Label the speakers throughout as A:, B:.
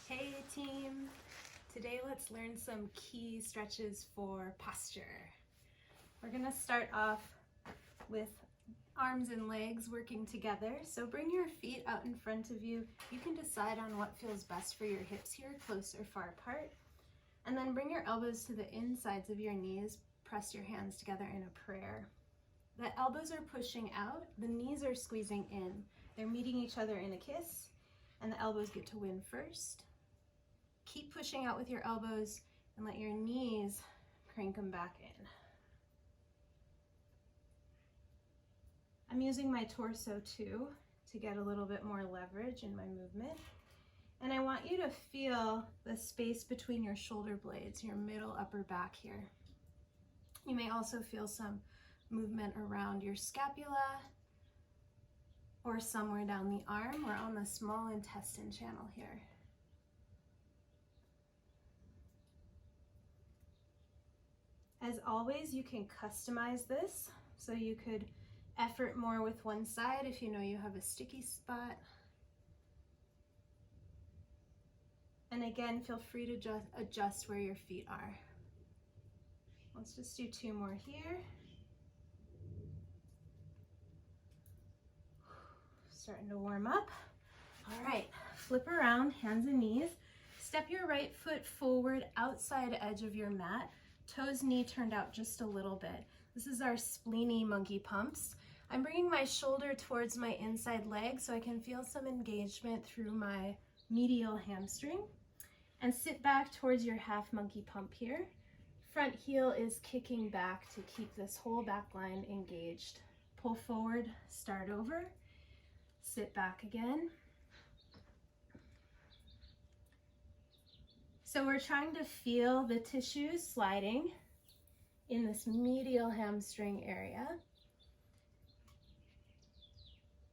A: Hey team! Today let's learn some key stretches for posture. We're going to start off with arms and legs working together. So bring your feet out in front of you. You can decide on what feels best for your hips here, close or far apart. And then bring your elbows to the insides of your knees. Press your hands together in a prayer. The elbows are pushing out, the knees are squeezing in. They're meeting each other in a kiss, and the elbows get to win first. Keep pushing out with your elbows and let your knees crank them back in. I'm using my torso too to get a little bit more leverage in my movement. And I want you to feel the space between your shoulder blades, your middle upper back here. You may also feel some movement around your scapula or somewhere down the arm or on the small intestine channel here. As always, you can customize this, so you could effort more with one side if you know you have a sticky spot. And again, feel free to adjust where your feet are. Let's just do two more here. Starting to warm up. All right, flip around, hands and knees. Step your right foot forward outside edge of your mat. Toes knee turned out just a little bit. This is our spleeny monkey pumps. I'm bringing my shoulder towards my inside leg so I can feel some engagement through my medial hamstring. And sit back towards your half monkey pump here. Front heel is kicking back to keep this whole back line engaged. Pull forward, start over, sit back again. So we're trying to feel the tissues sliding in this medial hamstring area.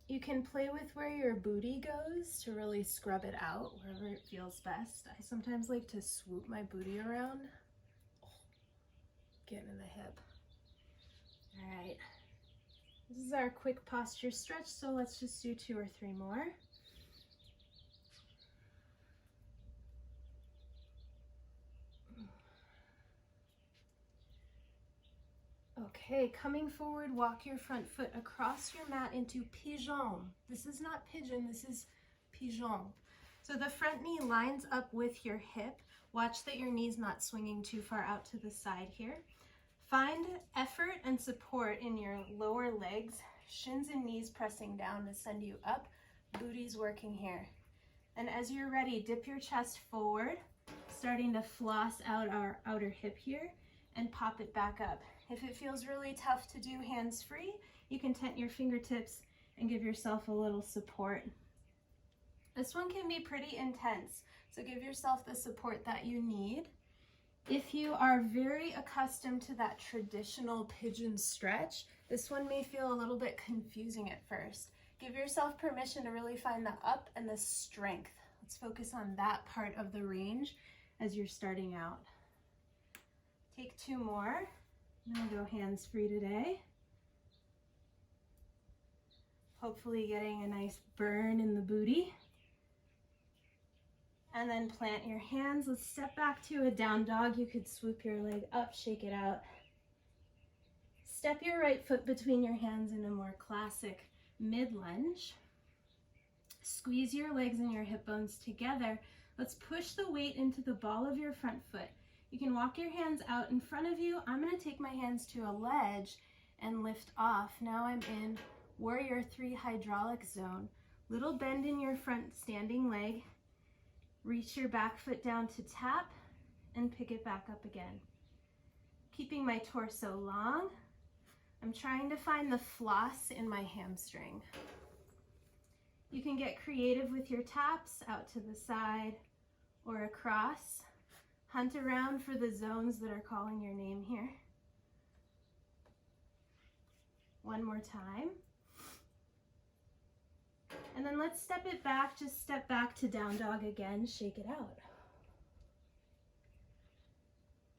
A: You can play with where your booty goes to really scrub it out wherever it feels best. I sometimes like to swoop my booty around. Getting in the hip. All right. This is our quick posture stretch, so let's just do 2 or 3 more. Okay, coming forward, walk your front foot across your mat into pigeon. This is not pigeon, this is pigeon. So the front knee lines up with your hip. Watch that your knee's not swinging too far out to the side here. Find effort and support in your lower legs, shins and knees pressing down to send you up, booty's working here. And as you're ready, dip your chest forward, starting to floss out our outer hip here and pop it back up. If it feels really tough to do hands-free, you can tent your fingertips and give yourself a little support. This one can be pretty intense, so give yourself the support that you need. If you are very accustomed to that traditional pigeon stretch, this one may feel a little bit confusing at first. Give yourself permission to really find the up and the strength. Let's focus on that part of the range as you're starting out. Take 2 more. I'm gonna go hands-free today. Hopefully getting a nice burn in the booty. And then plant your hands. Let's step back to a down dog. You could swoop your leg up, shake it out. Step your right foot between your hands in a more classic mid-lunge. Squeeze your legs and your hip bones together. Let's push the weight into the ball of your front foot. You can walk your hands out in front of you. I'm going to take my hands to a ledge and lift off. Now I'm in Warrior 3 hydraulic zone. Little bend in your front standing leg. Reach your back foot down to tap and pick it back up again. Keeping my torso long, I'm trying to find the floss in my hamstring. You can get creative with your taps out to the side or across. Hunt around for the zones that are calling your name here. One more time. And then let's step it back, just step back to down dog again, shake it out.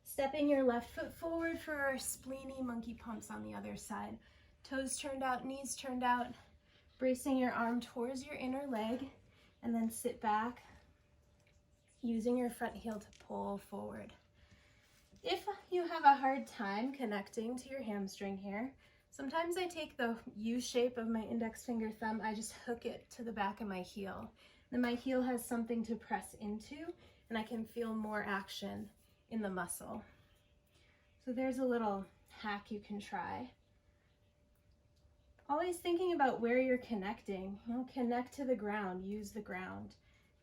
A: Stepping your left foot forward for our spleeny monkey pumps on the other side. Toes turned out, knees turned out, bracing your arm towards your inner leg, and then sit back using your front heel to pull forward. If you have a hard time connecting to your hamstring here, sometimes I take the U shape of my index finger thumb, I just hook it to the back of my heel. Then my heel has something to press into, and I can feel more action in the muscle. So there's a little hack you can try. Always thinking about where you're connecting. You know, connect to the ground, use the ground.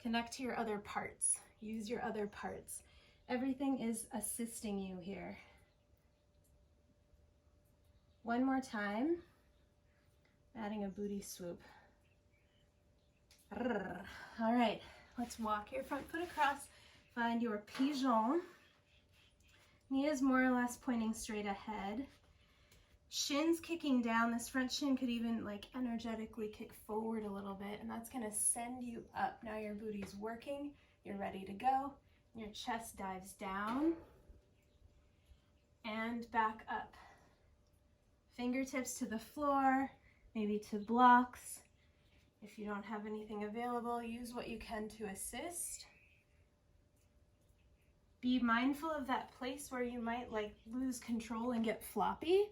A: Connect to your other parts, use your other parts. Everything is assisting you here. One more time, adding a booty swoop. All right, let's walk your front foot across. Find your pigeon. Knee is more or less pointing straight ahead. Shins kicking down. This front shin could even like energetically kick forward a little bit, and that's gonna send you up. Now your booty's working, you're ready to go. Your chest dives down and back up. Fingertips to the floor, maybe to blocks. If you don't have anything available, use what you can to assist. Be mindful of that place where you might like lose control and get floppy.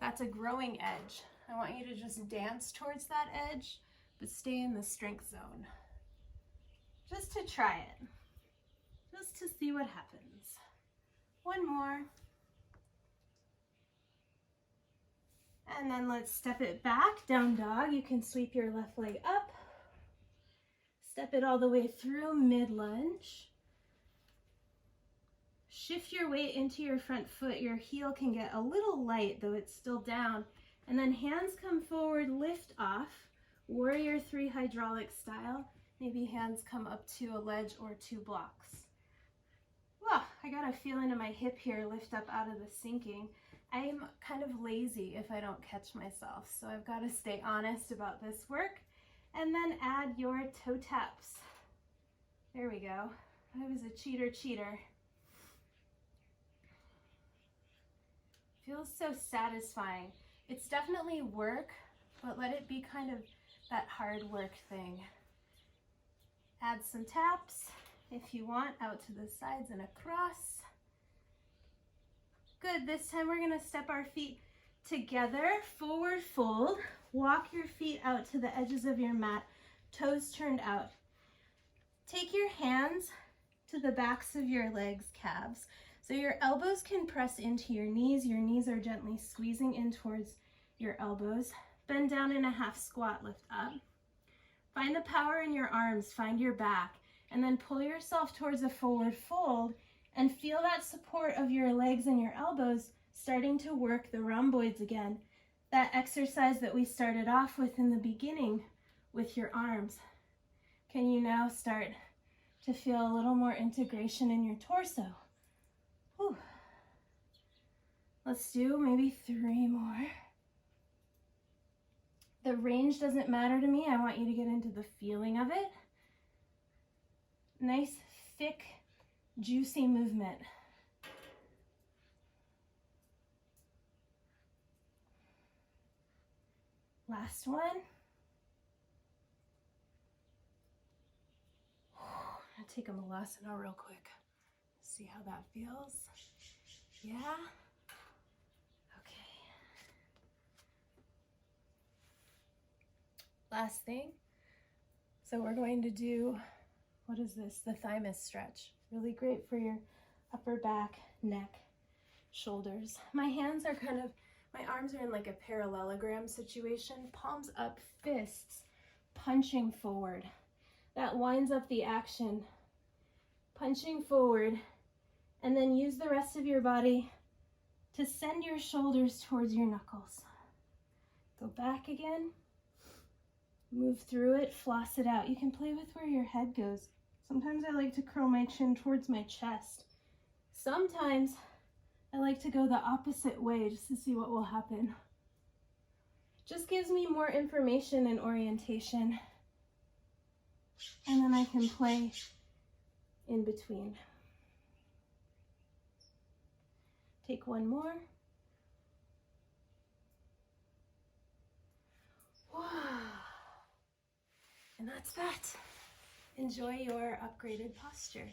A: That's a growing edge. I want you to just dance towards that edge, but stay in the strength zone. Just to try it. Just to see what happens. One more. And then let's step it back, down dog. You can sweep your left leg up. Step it all the way through, mid-lunge. Shift your weight into your front foot. Your heel can get a little light, though it's still down. And then hands come forward, lift off. Warrior 3 hydraulic style. Maybe hands come up to a ledge or 2 blocks. Whoa, I got a feeling in my hip here, lift up out of the sinking. I'm kind of lazy if I don't catch myself, so I've got to stay honest about this work. And then add your toe taps. There we go. I was a cheater. Feels so satisfying. It's definitely work, but let it be kind of that hard work thing. Add some taps if you want, out to the sides and across. Good, this time we're gonna step our feet together, forward fold. Walk your feet out to the edges of your mat, toes turned out. Take your hands to the backs of your legs, calves. So your elbows can press into your knees are gently squeezing in towards your elbows. Bend down in a half squat, lift up. Find the power in your arms, find your back, and then pull yourself towards a forward fold and feel that support of your legs and your elbows starting to work the rhomboids again. That exercise that we started off with in the beginning with your arms. Can you now start to feel a little more integration in your torso? Whew. Let's do maybe 3 more. The range doesn't matter to me. I want you to get into the feeling of it. Nice, thick, juicy movement. Last one. I'll take a malasana real quick. See how that feels. Yeah? Okay. Last thing. So we're going to do, what is this? The Thymus Stretch. Really great for your upper back, neck, shoulders. My hands are my arms are in like a parallelogram situation. Palms up, fists punching forward. That winds up the action. Punching forward, and then use the rest of your body to send your shoulders towards your knuckles. Go back again. Move through it, floss it out. You can play with where your head goes. Sometimes I like to curl my chin towards my chest. Sometimes I like to go the opposite way just to see what will happen. Just gives me more information and orientation. And then I can play in between. Take one more. Wow. And that's that. Enjoy your upgraded posture.